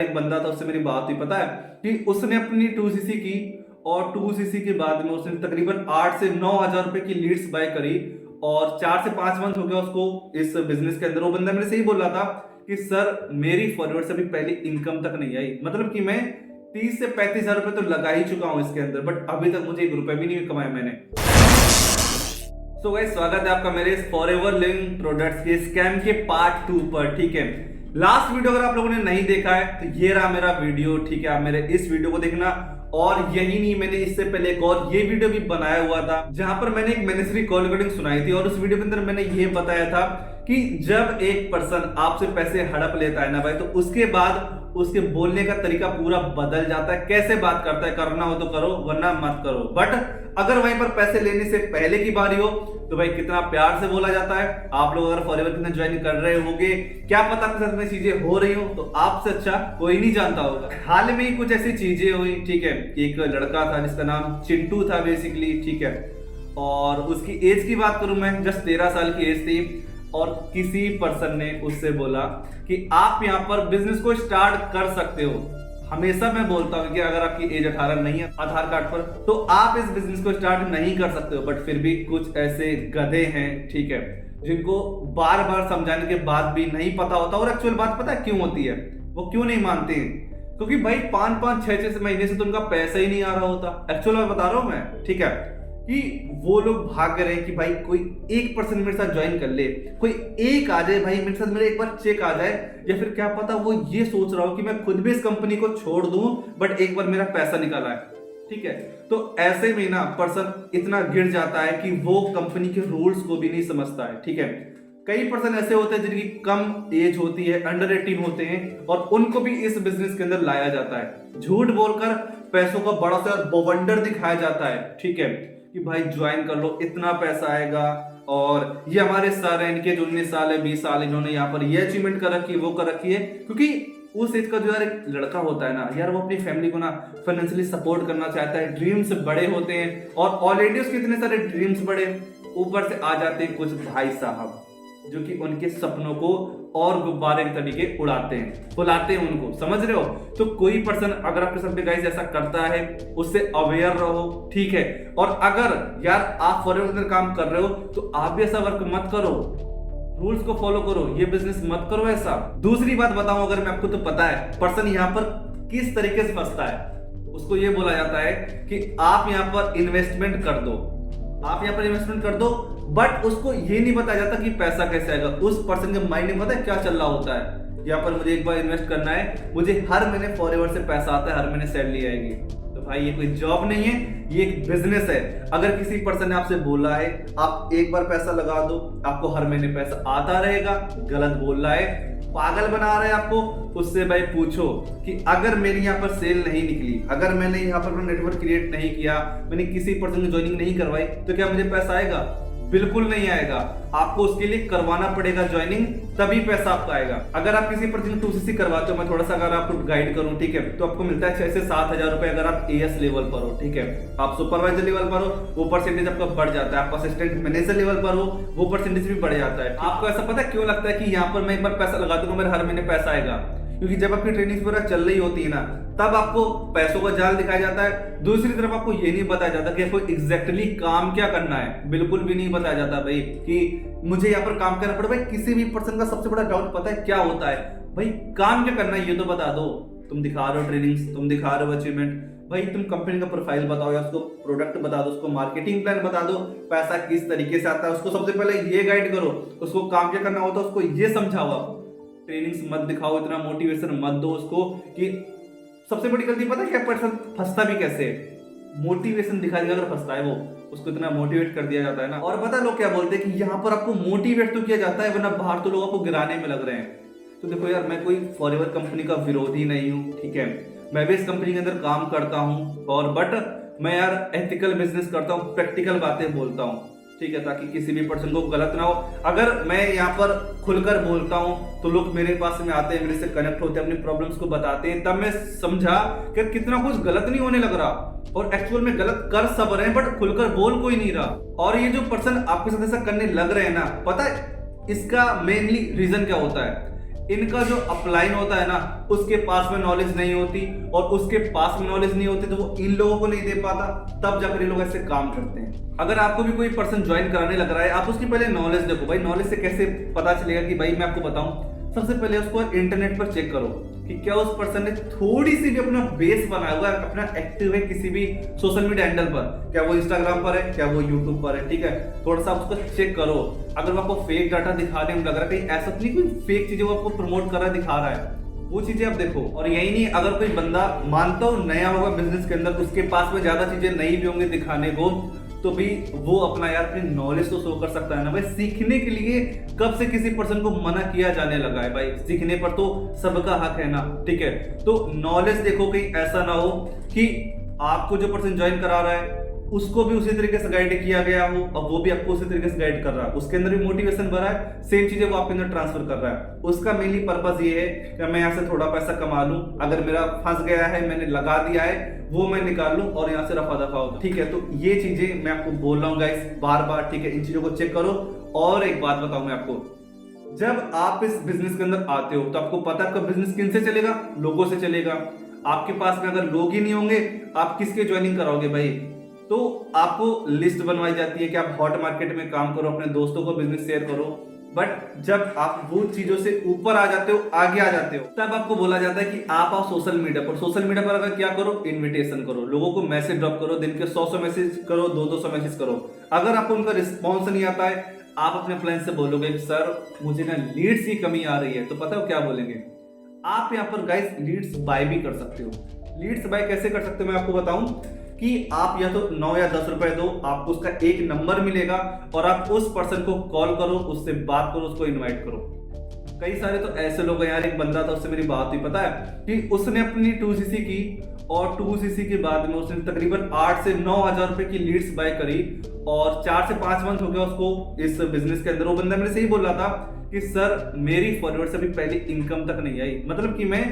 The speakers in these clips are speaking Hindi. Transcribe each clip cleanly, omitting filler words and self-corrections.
एक बंदा था, उससे मेरी बात हुई, पता है कि उसने अपनी 2cc की और 2cc के बाद में उसने तकरीबन 8 से 9 हजार रुपए की लीड्स बाय करी और 4 से 5 मंथ हो गया उसको इस बिजनेस के अंदर। वो बंदा मेरे से ही बोल रहा था कि सर मेरी फॉरवर्ड से अभी पहले इनकम तक नहीं आई, मतलब कि मैं 30 से 35 हजार रुपए तो लगा ही चुका हूं इसके अंदर, बट अभी तक मुझे 1 रुपए भी नहीं कमाया मैंने। सो गाइस, स्वागत है आपका मेरे इस फॉरएवर लिविंग प्रोडक्ट्स के स्कैम के पार्ट 2 पर। ठीक है, लास्ट वीडियो अगर आप लोगों ने नहीं देखा है तो ये रहा मेरा वीडियो। ठीक है, आप मेरे इस वीडियो को देखना। और यही नहीं, मैंने इससे पहले एक और ये वीडियो भी बनाया हुआ था जहां पर मैंने एक मैनेजरी कॉल रिकॉर्डिंग सुनाई थी और उस वीडियो के अंदर मैंने ये बताया था कि जब एक पर्सन आपसे पैसे हड़प लेता है ना भाई, तो उसके बाद उसके बोलने का तरीका पूरा बदल जाता है। कैसे बात करता है, करना हो तो करो वरना मत करो। बट अगर वहीं पर पैसे लेने से पहले की बारी हो तो भाई कितना प्यार से बोला जाता है। आप लोग अगर फॉरएवर कितने ज्वाइन कर रहे होंगे, क्या पता आपके साथ में चीजें हो रही हो, तो आपसे अच्छा कोई नहीं जानता होगा। हाल में ही कुछ ऐसी चीजें हुई। ठीक है, एक लड़का था जिसका नाम चिंटू था बेसिकली। ठीक है, और उसकी एज की बात करूं मैं, जस्ट 13 साल की एज थी और किसी पर्सन ने उससे बोला कि आप यहाँ पर बिजनेस को स्टार्ट कर सकते हो। हमेशा मैं बोलता हूँ कि अगर आपकी एज 18 नहीं है आधार कार्ड पर तो आप इस बिजनेस को स्टार्ट नहीं कर सकते हो। बट फिर भी कुछ ऐसे गधे हैं, ठीक है, जिनको बार बार समझाने के बाद भी नहीं पता होता। और एक्चुअल बात पता है क्यों होती है, वो क्यों नहीं मानते हैं? क्योंकि भाई 5-5, 6-6 महीने से तो उनका पैसा ही नहीं आ रहा होता। एक्चुअल में बता रहा हूं मैं, ठीक है, कि वो लोग भाग रहे हैं कि भाई कोई 1% मेरे साथ ज्वाइन कर ले, कोई एक आ जाए भाई मेरे साथ, मेरे एक बार चेक आ जाए, या फिर क्या पता वो ये सोच रहा हो कि मैं खुद भी इस कंपनी को छोड़ दूं बट एक बार मेरा पैसा निकाला है। ठीक है, तो ऐसे में ना पर्सन इतना गिर जाता है कि वो कंपनी के रूल्स को भी नहीं समझता है। ठीक है, कई पर्सन ऐसे होते हैं जिनकी कम एज होती है, अंडर 18 होते हैं, और उनको भी इस बिजनेस के अंदर लाया जाता है। झूठ बोलकर पैसों का बड़ा सा बवंडर दिखाया जाता है। ठीक है, कि भाई ज्वाइन कर लो, इतना पैसा आएगा, और ये हमारे सर हैं, इनके जो 19 साल है 20 साल, इन्होंने यहाँ पर ये अचीवमेंट कर रखी है, वो कर रखी है। क्योंकि उस एज का जो यार एक लड़का होता है ना यार, वो अपनी फैमिली को ना फाइनेंशियली सपोर्ट करना चाहता है, ड्रीम्स बड़े होते हैं, और ऑलरेडी उसके इतने सारे ड्रीम्स बड़े, ऊपर से आ जाते हैं कुछ भाई साहब जो कि उनके सपनों को और गुब्बारे के तरीके उड़ाते हैं, फुलाते हैं उनको, समझ रहे हो? तो कोई पर्सन अगर आपके साथ गाइस ऐसा करता है, उससे अवेयर रहो। ठीक है, और अगर यार आप फॉरएवर के अंदर काम कर रहे हो तो आप भी ऐसा वर्क मत करो, रूल्स को फॉलो करो, ये बिजनेस मत करो ऐसा। दूसरी बात बताऊं अगर मैं आपको, तो पता है पर्सन यहाँ पर किस तरीके से फंसता है। उसको ये बोला जाता है कि आप यहाँ पर इन्वेस्टमेंट कर दो, आप यहाँ पर इन्वेस्टमेंट कर दो, बट उसको ये नहीं बताया जाता कि पैसा कैसे आएगा। उस पर्सन के माइंड में पता है क्या चल रहा होता है, यहाँ पर मुझे एक बार इन्वेस्ट करना है, मुझे हर महीने फॉरएवर से पैसा आता है, हर महीने सैलरी आएगी। तो भाई ये कोई जॉब नहीं है, ये एक बिजनेस है। अगर किसी पर्सन ने आपसे बोला है आप एक बार पैसा लगा दो, आपको हर महीने पैसा आता रहेगा, गलत बोल रहा है, पागल बना रहे हैं आपको, उससे भाई पूछो कि अगर मेरी यहाँ पर सेल नहीं निकली, अगर मैंने यहाँ पर नेटवर्क क्रिएट नहीं किया, मैंने किसी पर्सन की ज्वाइनिंग नहीं करवाई, तो क्या मुझे पैसा आएगा? बिल्कुल नहीं आएगा। आपको उसके लिए करवाना पड़ेगा ज्वाइनिंग, तभी पैसा आपका आएगा। अगर आप किसी पर्सन 2cc करवाते हो, मैं थोड़ा सा अगर आपको गाइड करूं, ठीक है, तो आपको मिलता है 6 से 7 हजार रुपए अगर आप एएस लेवल पर हो। ठीक है, आप सुपरवाइजर लेवल पर हो, वो परसेंटेज आपका बढ़ जाता है। आप असिस्टेंट मैनेजर लेवल पर हो, वो परसेंटेज भी बढ़ जाता है। आपको ऐसा पता है क्यों लगता है कि यहाँ पर मैं एक बार पैसा लगा दूंगा मेरे हर महीने पैसा आएगा? क्योंकि जब आपकी ट्रेनिंग पूरा चल रही होती है ना, तब आपको पैसों का जाल दिखाया जाता है। दूसरी तरफ आपको ये नहीं बताया जाता कि आपको एग्जैक्टली काम क्या करना है, बिल्कुल भी नहीं बताया जाता भाई कि मुझे यहाँ पर काम करना पड़े। भाई किसी भी पर्सन का सबसे बड़ा डाउट पता है क्या होता है, भाई काम क्या करना है ये तो बता दो। तुम दिखा रहे हो ट्रेनिंग्स, तुम दिखा रहे हो अचीवमेंट, भाई तुम कंपनी का प्रोफाइल बताओ, या उसको प्रोडक्ट बता दो, उसको मार्केटिंग प्लान बता दो, पैसा किस तरीके से आता है उसको सबसे पहले ये गाइड करो, उसको काम क्या करना होता है उसको ये समझाओ। आप ट्रेनिंग्स मत दिखाओ, इतना मोटिवेशन मत दो उसको। कि सबसे बड़ी गलती पता है क्या, पर्सन फंसता भी कैसे है, मोटिवेशन दिखा दिया अगर फंसता है वो, उसको इतना मोटिवेट कर दिया जाता है ना। और पता है लोग क्या बोलते हैं कि यहाँ पर आपको मोटिवेट तो किया जाता है, वरना बाहर तो लोग आपको गिराने में लग रहे हैं। तो देखो यार, मैं कोई फॉरएवर कंपनी का विरोधी नहीं हूँ, ठीक है, मैं भी इस कंपनी के अंदर काम करता हूँ, और बट मैं यार एथिकल बिजनेस करता हूँ, प्रैक्टिकल बातें बोलता हूँ। ठीक है, ताकि किसी भी पर्सन को गलत ना हो। अगर मैं यहाँ पर खुलकर बोलता हूँ तो लोग मेरे पास में आते हैं, मेरे से कनेक्ट होते हैं, अपनी प्रॉब्लम्स को बताते हैं, तब मैं समझा कि कितना कुछ गलत नहीं होने लग रहा, और एक्चुअल में गलत कर सब रहे हैं बट खुलकर बोल कोई नहीं रहा। और ये जो पर्सन आपके साथ ऐसा करने लग रहे हैं ना, पता है इसका मेनली रीजन क्या होता है? इनका जो अपलाइन होता है ना, उसके पास में नॉलेज नहीं होती, और उसके पास में नॉलेज नहीं होती तो वो इन लोगों को नहीं दे पाता, तब जाकर ये लोग ऐसे काम करते हैं। अगर आपको भी कोई पर्सन ज्वाइन कराने लग रहा है, आप उसकी पहले नॉलेज देखो भाई। नॉलेज से कैसे पता चलेगा कि भाई मैं आपको बताऊं, सबसे पहले उसको इंटरनेट पर चेक करो कि क्या उस पर्सन ने थोड़ी सी भी अपना बेस बनाया हुआ है, अपना एक्टिव है किसी भी सोशल मीडिया हैंडल पर, क्या वो इंस्टाग्राम पर है, क्या वो यूट्यूब पर है, ठीक है। थोड़ा सा उसको चेक करो। अगर वो आपको फेक डाटा दिखाने में लग रहा है, कहीं ऐसा नहीं कोई फेक चीजें वो आपको प्रमोट कर रहा है, दिखा रहा है, वो चीजें आप देखो। और यही नहीं, अगर कोई बंदा मानता हो नया होगा बिजनेस के अंदर, उसके पास में ज्यादा चीजें नहीं भी होंगी दिखाने को, तो भी वो अपना यार अपनी नॉलेज तो शो कर सकता है ना भाई। सीखने के लिए कब से किसी पर्सन को मना किया जाने लगा है भाई? सीखने पर तो सबका हक है ना, ठीक है। तो नॉलेज देखो, कहीं ऐसा ना हो कि आपको जो पर्सन ज्वाइन करा रहा है उसको भी उसी तरीके से गाइड किया गया हो, अब वो भी आपको उसी तरीके से गाइड कर रहा है, उसके अंदर भी मोटिवेशन भरा है, सेम चीजें वो आपके अंदर ट्रांसफर कर रहा है। उसका मेनली पर्पस ये है कि मैं यहाँ से थोड़ा पैसा कमा लूं, अगर मेरा फंस गया है, मैंने लगा दिया है, वो मैं निकाल लूं और यहाँ से रफा दफा हो, ठीक है। तो ये चीजें मैं आपको बोल रहा हूँ गाइस बार बार, ठीक है। इन चीजों को चेक करो। और एक बात बताऊं मैं आपको, जब आप इस बिजनेस के अंदर आते हो तो आपको पता है आपका बिजनेस किन से चलेगा? लोगों से चलेगा। आपके पास में अगर लोग ही नहीं होंगे, आप किसके ज्वाइनिंग कराओगे भाई? तो आपको लिस्ट बनवाई जाती है कि आप हॉट मार्केट में काम करो, अपने दोस्तों को बिजनेस शेयर करो। बट जब आप वो चीजों से ऊपर आ जाते हो, आगे आ जाते हो, तब आपको बोला जाता है कि आप आओ सोशल मीडिया पर। सोशल मीडिया पर अगर क्या करो, इनविटेशन करो, लोगों को मैसेज ड्रॉप करो, दिन के 100 मैसेज करो, 200 मैसेज करो। अगर आपको उनका रिस्पॉन्स नहीं आता है, आप अपने फ्रेंड से बोलोगे सर मुझे ना लीड्स की कमी आ रही है, तो पता हो क्या बोलेंगे? आप यहाँ पर गाइस लीड्स बाय भी कर सकते हो। लीड्स बाय कैसे कर सकते हो मैं आपको बताऊं कि आप या तो 9 या 10 रुपए दो, आपको उसका एक नंबर मिलेगा और आप उस पर्सन को कॉल करो, उससे बात करो, उसको इनवाइट करो। कई सारे तो ऐसे लोग हैं यार, एक बंदा था उससे मेरी बात हुई, पता है कि उसने अपनी 2cc की, और 2cc के बाद में उसने तकरीबन 8 से 9 हजार रुपए की लीड्स बाय करी, और 4 से 5 मंथ हो गया उसको इस बिजनेस के अंदर। वो बंदा मेरे से ही बोल रहा था कि सर मेरी फॉलोअर्स अभी पहले इनकम तक नहीं आई, मतलब कि मैं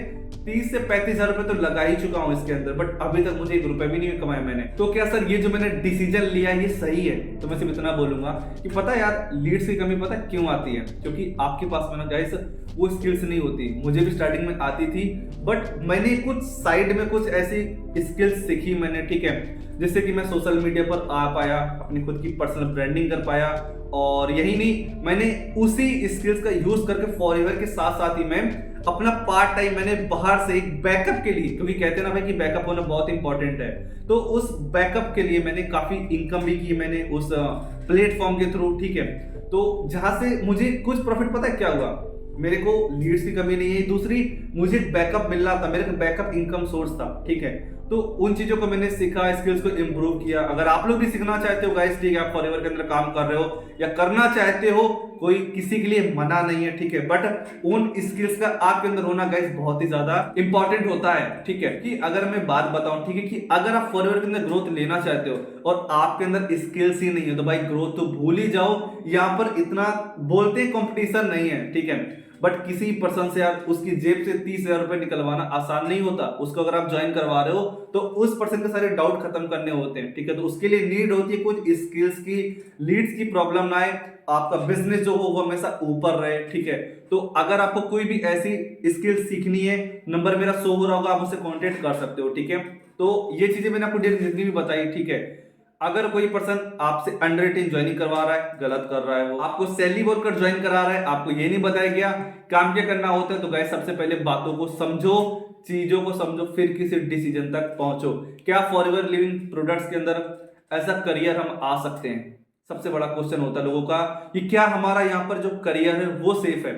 30 से 35 हजार रुपए तो लगा ही चुका हूं इसके अंदर, बट अभी तक मुझे 1 रुपए भी नहीं कमाया मैंने। तो क्या सर ये जो मैंने डिसीजन लिया ये सही है? तो मैं सिर्फ इतना बोलूंगा कि पता है यार, लीड्स की कमी पता है क्यों आती है? क्योंकि आपके पास में ना गाइस वो स्किल्स नहीं होती। मुझे भी स्टार्टिंग में आती थी, बट मैंने कुछ साइड में कुछ ऐसी स्किल्स सीखी मैंने, ठीक है, जिससे कि मैं सोशल मीडिया पर आ पाया, अपनी खुद की पर्सनल ब्रांडिंग कर पाया। और यही नहीं, मैंने उसी स्किल्स का यूज करके फॉरएवर के साथ साथ ही मैं अपना पार्ट टाइम मैंने बाहर से एक बैकअप के लिए, क्योंकि कहते हैं ना भाई कि बैकअप होना बहुत इंपॉर्टेंट है, तो उस बैकअप के लिए मैंने काफी इनकम भी की मैंने उस प्लेटफॉर्म के थ्रू, ठीक है। तो जहां से मुझे कुछ प्रॉफिट पता है क्या हुआ, मेरे को लीड्स की कमी नहीं है, दूसरी मुझे बैकअप मिल रहा था, मेरे बैकअप इनकम सोर्स था, ठीक है। तो उन चीजों को मैंने सीखा, स्किल्स को इंप्रूव किया। अगर आप लोग भी सीखना चाहते हो गाइस, ठीक है, आप फॉरएवर के अंदर काम कर रहे हो या करना चाहते हो, कोई किसी के लिए मना नहीं है, ठीक है, बट उन स्किल्स का आपके अंदर होना गाइस बहुत ही ज्यादा इंपॉर्टेंट होता है, ठीक है। कि अगर मैं बात बताऊं, ठीक है, कि अगर आप फॉरएवर के अंदर ग्रोथ लेना चाहते हो और आपके अंदर स्किल्स ही नहीं है, तो भाई ग्रोथ तो भूल ही जाओ। यहाँ पर इतना बोलते कंपटीशन नहीं है, ठीक है, बट किसी पर्सन से आप उसकी जेब से 30 हजार रुपए निकलवाना आसान नहीं होता। उसको अगर आप ज्वाइन करवा रहे हो तो उस पर्सन के सारे डाउट खत्म करने होते हैं, ठीक है। तो उसके लिए नीड होती है कुछ स्किल्स की, लीड्स की प्रॉब्लम ना आए, आपका बिजनेस जो हो वो हमेशा ऊपर रहे, ठीक है। तो अगर आपको कोई भी ऐसी स्किल सीखनी है, नंबर मेरा शो हो रहा होगा, आप मुझसे कॉन्टेक्ट कर सकते हो, ठीक है। तो ये चीजें मैंने आपको जितनी भी बताई, ठीक है। अगर कोई पर्सन आपसे अंडर 18 ज्वाइनिंग करवा रहा है, गलत कर रहा है, वो आपको सैलरी बोलकर ज्वाइन करा रहा है, आपको ये नहीं बताया गया काम क्या करना होता है, तो गाइस सबसे पहले बातों को समझो, चीजों को समझो, फिर किसी डिसीजन तक पहुंचो। क्या फॉरएवर लिविंग प्रोडक्ट्स के अंदर ऐसा करियर हम आ सकते हैं? सबसे बड़ा क्वेश्चन होता है लोगों का कि क्या हमारा यहाँ पर जो करियर है वो सेफ है?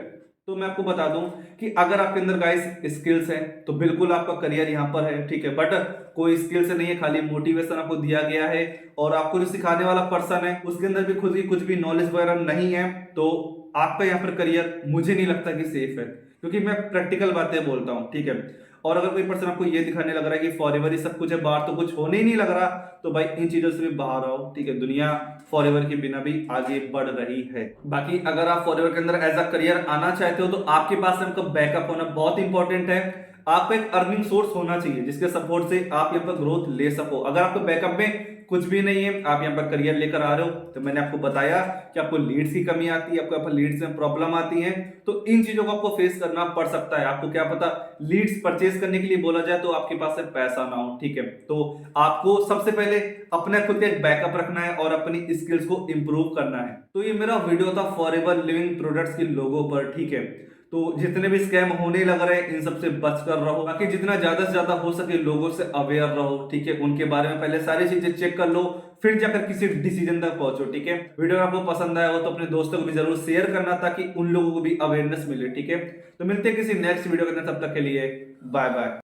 तो मैं आपको बता दूं कि अगर आपके अंदर गाइस स्किल्स है तो बिल्कुल आपका करियर यहाँ पर है, ठीक है। बट कोई स्किल्स नहीं है, खाली मोटिवेशन आपको दिया गया है, और आपको जो सिखाने वाला पर्सन है उसके अंदर भी खुद की कुछ भी नॉलेज वगैरह नहीं है, तो आपका यहाँ पर करियर मुझे नहीं लगता कि सेफ है, क्योंकि मैं प्रैक्टिकल बातें बोलता हूँ, ठीक है। और अगर कोई पर्सन आपको ये दिखाने लग रहा है कि फॉरएवर ही सब कुछ है, बाहर तो कुछ होने ही नहीं लग रहा, तो भाई इन चीजों से भी बाहर आओ, ठीक है। दुनिया फॉरएवर के बिना भी आगे बढ़ रही है। बाकी अगर आप फॉरएवर के अंदर एज अ करियर आना चाहते हो तो आपके पास आपका बैकअप होना बहुत इंपॉर्टेंट है। आपको एक अर्निंग सोर्स होना चाहिए जिसके सपोर्ट से आप यहाँ पर ग्रोथ ले सको। अगर आपके बैकअप में कुछ भी नहीं है, आप यहाँ पर करियर लेकर आ रहे हो। तो मैंने आपको बताया कि आपको लीड्स की कमी आती है, आपको यहाँ पर लीड्स में प्रॉब्लम आती है, तो इन चीजों को आपको फेस करना पड़ सकता है। आपको क्या पता लीड्स परचेज करने के लिए बोला जाए तो आपके पास से पैसा ना हो, ठीक है। तो आपको सबसे पहले अपने खुद का एक बैकअप रखना है और अपनी स्किल्स को इंप्रूव करना है। तो ये मेरा वीडियो था फॉरएवर लिविंग प्रोडक्ट्स के लोगों पर, ठीक है। तो जितने भी स्कैम होने लग रहे हैं इन सब से बच कर रहो, ताकि जितना ज्यादा से ज्यादा हो सके लोगों से अवेयर रहो, ठीक है। उनके बारे में पहले सारी चीजें चेक कर लो, फिर जाकर किसी डिसीजन तक पहुंचो, ठीक है। वीडियो आपको पसंद आया हो तो अपने दोस्तों को भी जरूर शेयर करना, ताकि उन लोगों को भी अवेयरनेस मिले, ठीक है। तो मिलते हैं किसी नेक्स्ट वीडियो के अंदर, तब तक के लिए बाय बाय।